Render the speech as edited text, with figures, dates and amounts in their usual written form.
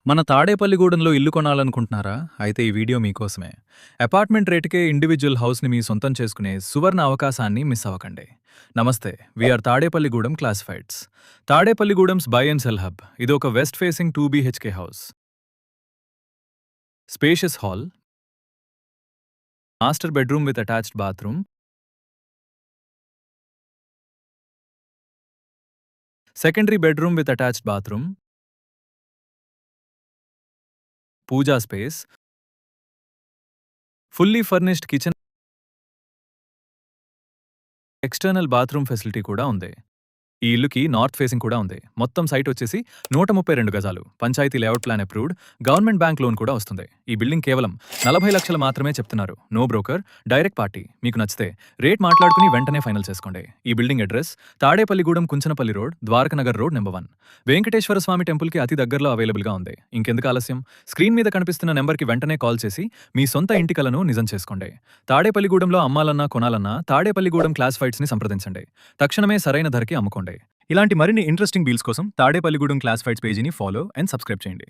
మన తాడేపల్లిగూడెంలో ఇల్లు కొనాలనుకుంటున్నారా? అయితే ఈ వీడియో మీకోసమే. అపార్ట్మెంట్ రేటుకే ఇండివిడ్యువల్ హౌస్‌ని మీ సొంతం చేసుకునే సువర్ణ అవకాశాన్ని మిస్ అవ్వకండి. నమస్తే. We are Tadepalligudem classifieds. Tadepalligudem's buy and sell hub. ఇదొక west facing 2 BHK house. Spacious hall, master bedroom with attached bathroom, secondary bedroom with attached bathroom, puja space, fully furnished kitchen, external bathroom facility కూడా ఉంది. ఈ ఇల్లుకి north facing కూడా ఉంది. మొత్తం site వచ్చేసి 132 గజాలు. Panchayat layout plan approved. Government bank loan కూడా వస్తుంది. ఈ బిల్డింగ్ కేవలం 40 లక్షలు మాత్రమే చెప్తున్నారు. No broker, direct party. మీకు నచ్చితే రేట్ మాట్లాడుకుని వెంటనే ఫైనల్ చేసుకోండి. ఈ building address Tadepalligudem Kunchanapalli road, Dwarakanagar road number 1. Venkateswara Swamy temple కి అతి దగ్గరలో అవైలబుల్ గా ఉంది. ఇంకెందుకు ఆలస్యం? స్క్రీన్ మీద కనిపిస్తున్న నెంబర్కి వెంటనే కాల్ చేసి మీ సొంత ఇంటి కలను నిజం చేసుకోండి. తాడేపల్లిగూడెంలో అమ్మాలన్నా కొనాలన్నా తాడేపల్లిగూడెం క్లాసిఫైడ్స్ ని సంప్రదించండి. తక్షణమే సరైన ధరకి అమ్ముకోండి. ఇలాంటి మరిన్ని ఇంట్రెస్టింగ్ డీల్స్ కోసం తాడేపల్లిగూడెం క్లాసిఫైడ్స్ పేజీని ఫాలో అండ్ సబ్స్క్రైబ్ చేయండి.